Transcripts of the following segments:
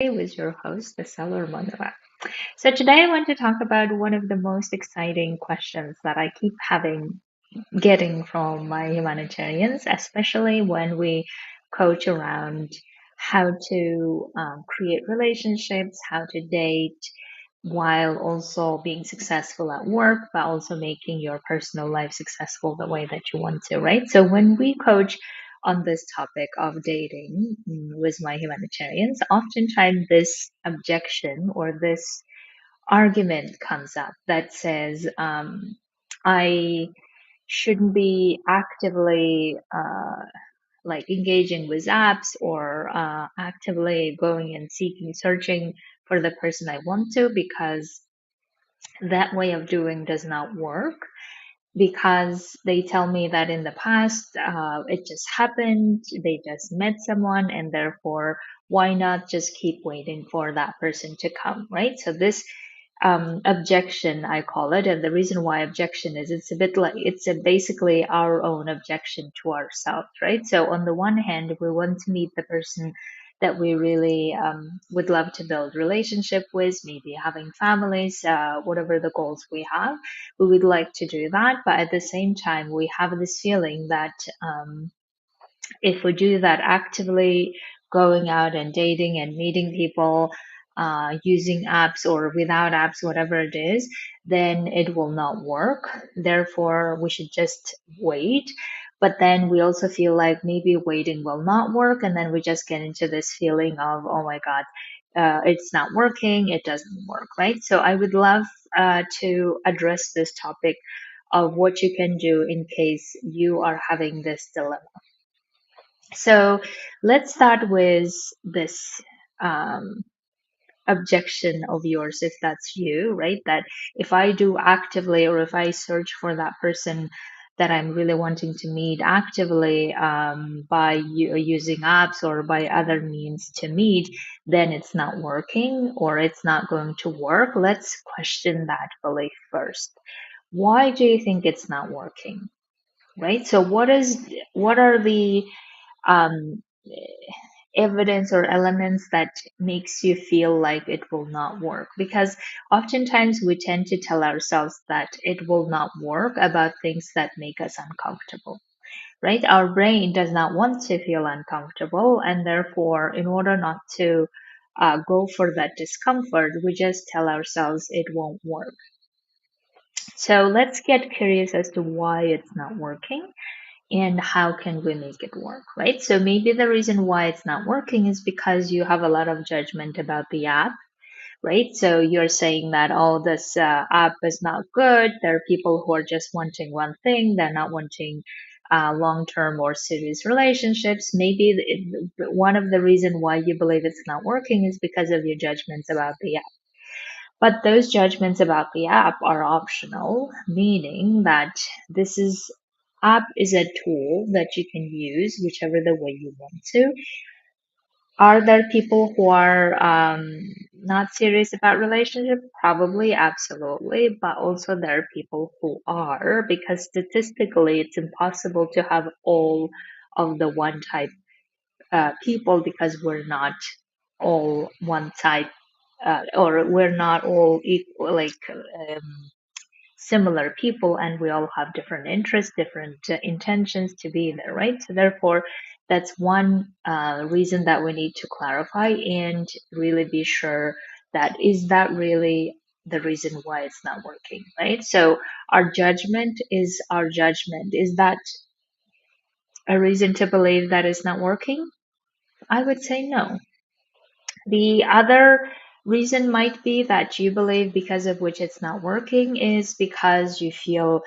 With your host, the Seller Manuela. So today I want to talk about one of the most exciting questions that I keep getting from my humanitarians, especially when we coach around how to create relationships, how to date, while also being successful at work, but also making your personal life successful the way that you want to, right? So when we coach on this topic of dating with my humanitarians, oftentimes this objection or this argument comes up that says, I shouldn't be actively like engaging with apps or actively going and seeking, searching for the person I want to because that way of doing does not work because they tell me that in the past it just happened, they just met someone, and therefore, why not just keep waiting for that person to come, right? So, this objection, I call it, and the reason why objection is it's a bit like basically our own objection to ourselves, right? So, on the one hand, we want to meet the person that we really would love to build relationship with, maybe having families, whatever the goals we have, we would like to do that. But at the same time, we have this feeling that if we do that actively, going out and dating and meeting people, using apps or without apps, whatever it is, then it will not work. Therefore, we should just wait. But then we also feel like maybe waiting will not work. And then we just get into this feeling of, oh my God, it's not working. It doesn't work, right? So I would love to address this topic of what you can do in case you are having this dilemma. So let's start with this um, objection of yours, if that's you, right? That if I do actively or if I search for that person that I'm really wanting to meet actively by using apps or by other means to meet, then it's not working or it's not going to work. Let's question that belief first. Why do you think it's not working? Right? So what are the um, evidence or elements that makes you feel like it will not work, because oftentimes we tend to tell ourselves that it will not work about things that make us uncomfortable, right? Our brain does not want to feel uncomfortable, and therefore in order not to go for that discomfort, we just tell ourselves it won't work. So let's get curious as to why it's not working and how can we make it work, right? So maybe the reason why it's not working is because you have a lot of judgment about the app, right? So you're saying that, oh, this app is not good. There are people who are just wanting one thing, they're not wanting long term or serious relationships. Maybe one of the reason why you believe it's not working is because of your judgments about the app. But those judgments about the app are optional, meaning that this is app is a tool that you can use whichever the way you want to. Are there people who are not serious about relationship? Probably, absolutely. But also there are people who are, because statistically it's impossible to have all of the one type people, because we're not all one type or we're not all equal, like similar people, and we all have different interests, different intentions to be there, right? So therefore, that's one reason that we need to clarify and really be sure that is that really the reason why it's not working, right? So our judgment is our judgment. Is that a reason to believe that it's not working? I would say no. The other reason might be that you believe because of which it's not working is because you feel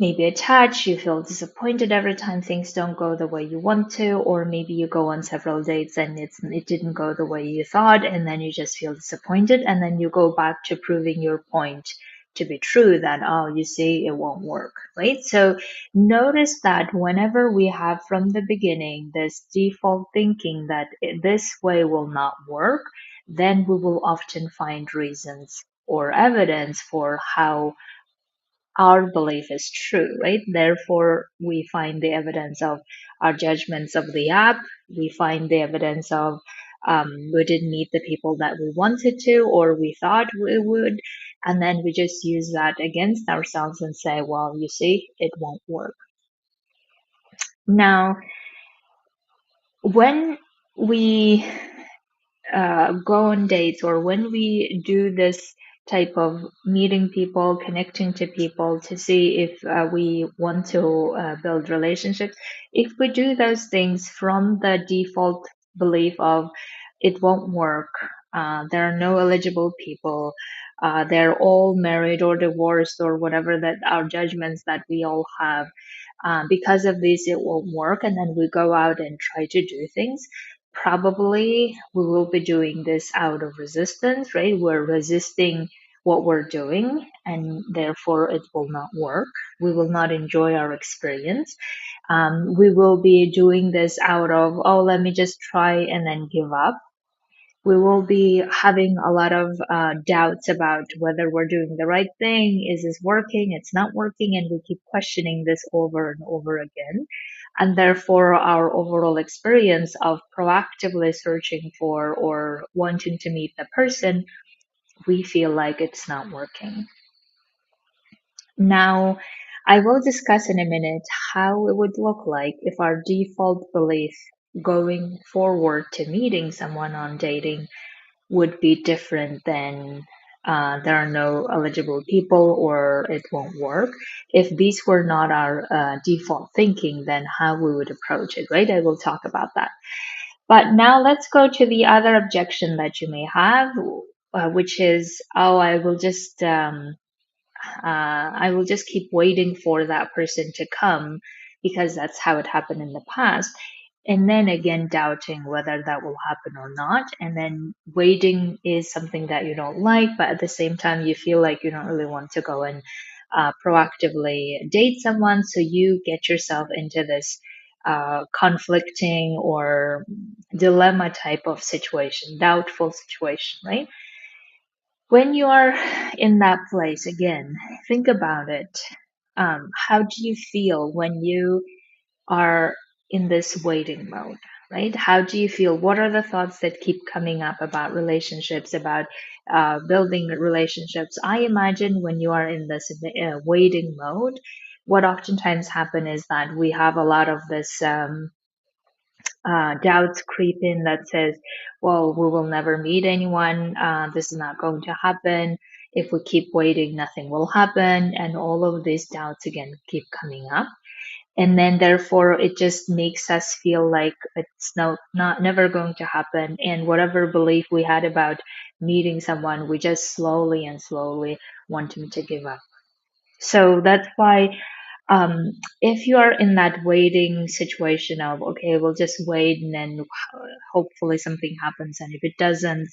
maybe attached, you feel disappointed every time things don't go the way you want to, or maybe you go on several dates and it didn't go the way you thought, and then you just feel disappointed, and then you go back to proving your point to be true that, oh, you see, it won't work, right? So notice that whenever we have from the beginning this default thinking that this way will not work, then we will often find reasons or evidence for how our belief is true, right? Therefore, we find the evidence of our judgments of the app. We find the evidence of we didn't meet the people that we wanted to or we thought we would. And then we just use that against ourselves and say, well, you see, it won't work. Now, when we go on dates or when we do this type of meeting people, connecting to people to see if we want to build relationships, if we do those things from the default belief of it won't work, there are no eligible people, they're all married or divorced or whatever that our judgments that we all have. Because of this, it won't work, and then we go out and try to do things. Probably we will be doing this out of resistance, right? We're resisting what we're doing, and therefore it will not work. We will not enjoy our experience. We will be doing this out of, oh, let me just try and then give up. We will be having a lot of doubts about whether we're doing the right thing. Is this working? It's not working. And we keep questioning this over and over again. And therefore, our overall experience of proactively searching for or wanting to meet the person, we feel like it's not working. Now, I will discuss in a minute how it would look like if our default belief going forward to meeting someone on dating would be different than there are no eligible people or it won't work. If these were not our default thinking, then how we would approach it, right? I will talk about that. But now let's go to the other objection that you may have, which is, oh, I will just keep waiting for that person to come because that's how it happened in the past. And then again, doubting whether that will happen or not. And then waiting is something that you don't like, but at the same time, you feel like you don't really want to go and proactively date someone. So you get yourself into this conflicting or dilemma type of situation, doubtful situation, right? When you are in that place again, think about it. How do you feel when you are in this waiting mode, right? How do you feel? What are the thoughts that keep coming up about relationships, about building relationships? I imagine when you are in this waiting mode, what oftentimes happen is that we have a lot of this doubts creep in that says, well, we will never meet anyone. This is not going to happen. If we keep waiting, nothing will happen. And all of these doubts again keep coming up. And then therefore it just makes us feel like it's not never going to happen. And whatever belief we had about meeting someone, we just slowly and slowly want them to give up. So that's why if you are in that waiting situation of, okay, we'll just wait and then hopefully something happens. And if it doesn't,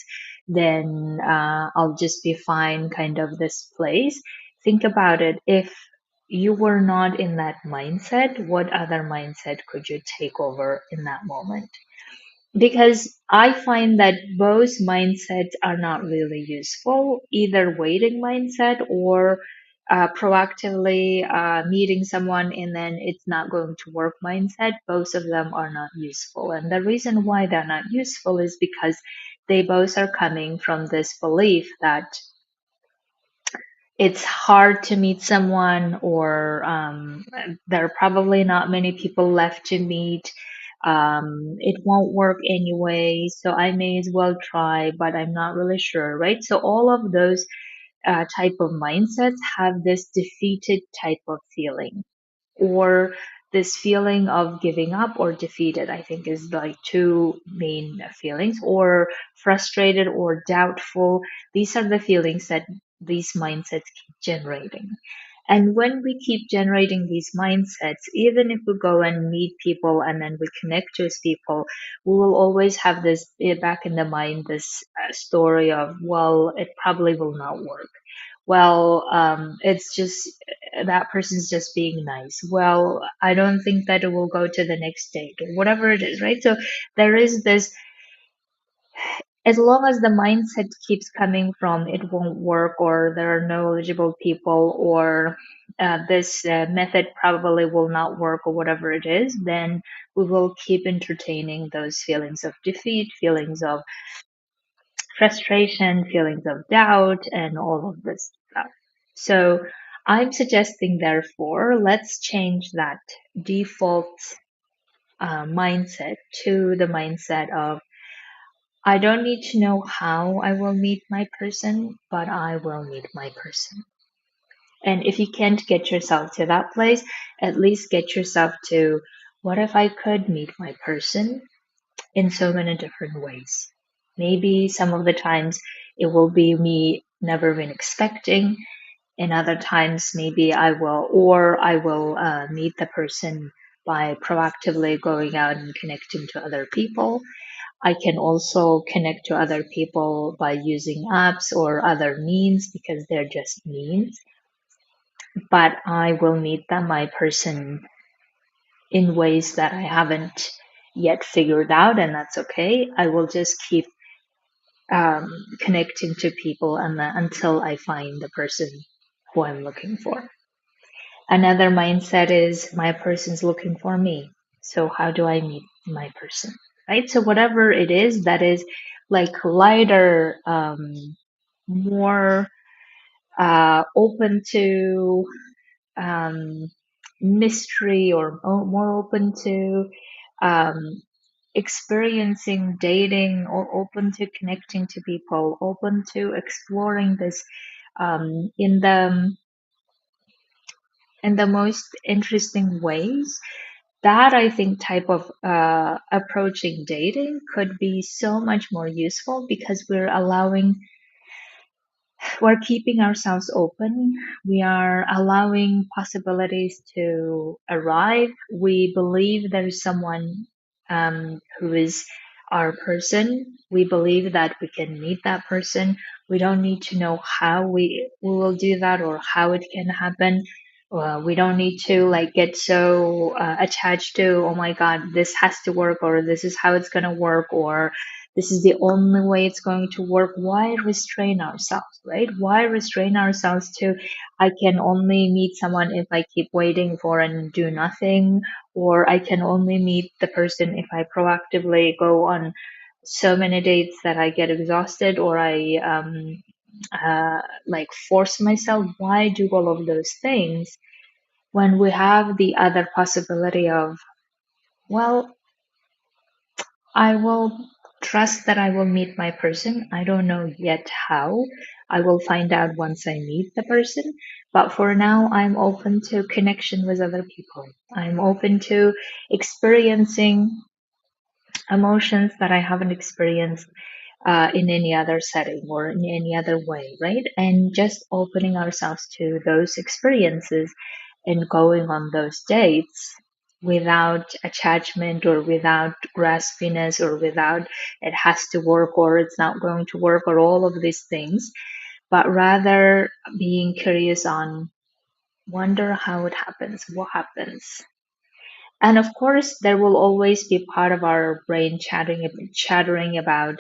then I'll just be fine, kind of this place. Think about it. If you were not in that mindset, what other mindset could you take over in that moment? Because I find that both mindsets are not really useful, either waiting mindset or proactively meeting someone and then it's not going to work mindset. Both of them are not useful. And the reason why they're not useful is because they both are coming from this belief that it's hard to meet someone or there are probably not many people left to meet. It won't work anyway, so I may as well try, but I'm not really sure, right? So all of those type of mindsets have this defeated type of feeling or this feeling of giving up or defeated, I think is like two main feelings, or frustrated or doubtful. These are the feelings that these mindsets keep generating. And when we keep generating these mindsets, even if we go and meet people and then we connect with people, we will always have this back in the mind, this story of, well, it probably will not work. Well, it's just that person's just being nice. Well, I don't think that it will go to the next date or whatever it is, right? So there is this, as long as the mindset keeps coming from it won't work or there are no eligible people or this method probably will not work or whatever it is, then we will keep entertaining those feelings of defeat, feelings of frustration, feelings of doubt, and all of this stuff. So I'm suggesting, therefore, let's change that default mindset to the mindset of I don't need to know how I will meet my person, but I will meet my person. And if you can't get yourself to that place, at least get yourself to what if I could meet my person in so many different ways? Maybe some of the times it will be me never been expecting, and other times maybe I will meet the person by proactively going out and connecting to other people. I can also connect to other people by using apps or other means because they're just means, but I will meet them, my person, in ways that I haven't yet figured out, and that's okay. I will just keep connecting to people until I find the person who I'm looking for. Another mindset is my person's looking for me. So how do I meet my person? Right? So whatever it is that is like lighter, more open to um, mystery, or more open to um, experiencing dating, or open to connecting to people, open to exploring this in the most interesting ways. That I think type of approaching dating could be so much more useful because we're keeping ourselves open. We are allowing possibilities to arrive. We believe there is someone who is our person. We believe that we can meet that person. We don't need to know how we will do that or how it can happen. We don't need to like get so attached to, oh my God, this has to work, or this is how it's going to work, or this is the only way it's going to work. Why restrain ourselves, right? Why restrain ourselves to I can only meet someone if I keep waiting for and do nothing, or I can only meet the person if I proactively go on so many dates that I get exhausted, or I like force myself. Why do all of those things when we have the other possibility of, well, I will trust that I will meet my person. I don't know yet how. I will find out once I meet the person. But for now, I'm open to connection with other people. I'm open to experiencing emotions that I haven't experienced in any other setting or in any other way, right? And just opening ourselves to those experiences and going on those dates without attachment or without graspiness or without it has to work or it's not going to work or all of these things, but rather being curious on wonder how it happens, what happens. And of course, there will always be part of our brain chattering about,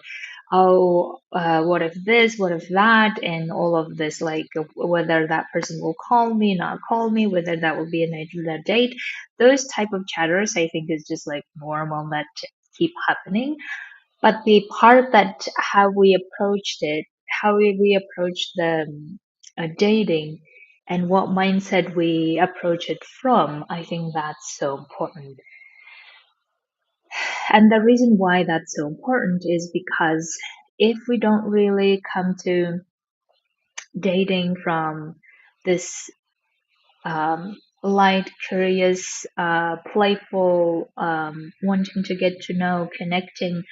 oh, what if this, what if that, and all of this, like whether that person will call me, not call me, whether that will be a date. Those type of chatters, I think, is just like normal that keep happening. But the part that how we approached it, how we approached the dating, and what mindset we approach it from, I think that's so important. And the reason why that's so important is because if we don't really come to dating from this light, curious, playful, wanting to get to know, connecting,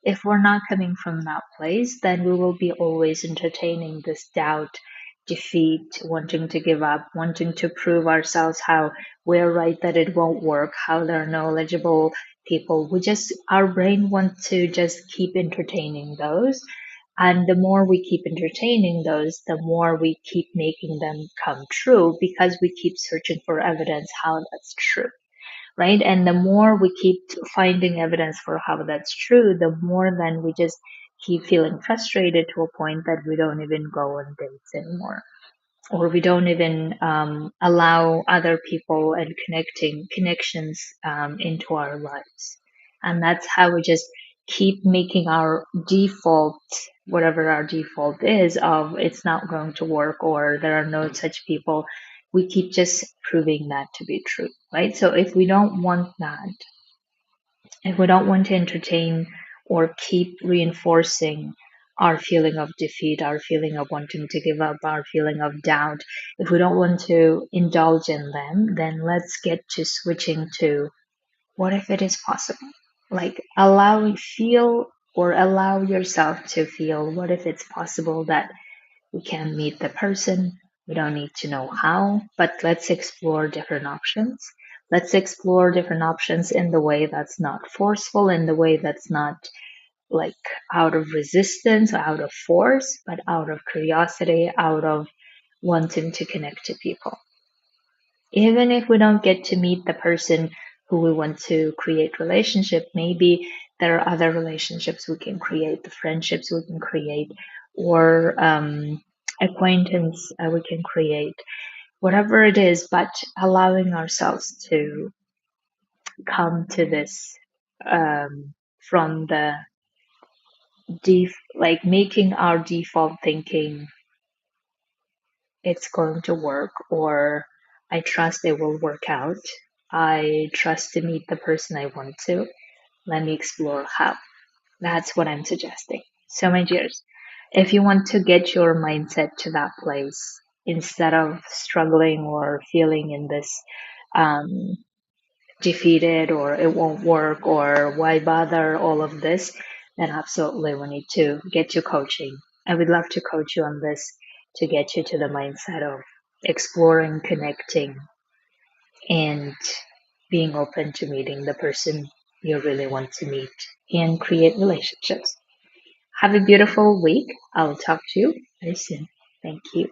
if we're not coming from that place, then we will be always entertaining this doubt, defeat, wanting to give up, wanting to prove ourselves how we're right that it won't work, how there are knowledgeable people. Our brain wants to just keep entertaining those. And the more we keep entertaining those, the more we keep making them come true because we keep searching for evidence how that's true, right? And the more we keep finding evidence for how that's true, the more then we just keep feeling frustrated to a point that we don't even go on dates anymore. or we don't even allow other people and connections into our lives. And that's how we just keep making our default, whatever our default is, of it's not going to work or there are no such people. We keep just proving that to be true, right? So if we don't want that, if we don't want to entertain or keep reinforcing our feeling of defeat, our feeling of wanting to give up, our feeling of doubt, if we don't want to indulge in them, then let's get to switching to what if it is possible? Like allow yourself to feel what if it's possible that we can meet the person. We don't need to know how, but let's explore different options. Let's explore different options in the way that's not forceful, in the way that's not like out of resistance or out of force, but out of curiosity, out of wanting to connect to people. Even if we don't get to meet the person who we want to create relationship, maybe there are other relationships we can create, the friendships we can create, or acquaintance we can create, whatever it is, but allowing ourselves to come to this from the like making our default thinking it's going to work, or I trust it will work out. I trust to meet the person I want to. Let me explore how. That's what I'm suggesting. So, my dears, if you want to get your mindset to that place instead of struggling or feeling in this um, defeated or it won't work or why bother all of this, then absolutely we need to get you coaching. I would love to coach you on this to get you to the mindset of exploring, connecting, and being open to meeting the person you really want to meet and create relationships. Have a beautiful week. I'll talk to you very soon. Thank you.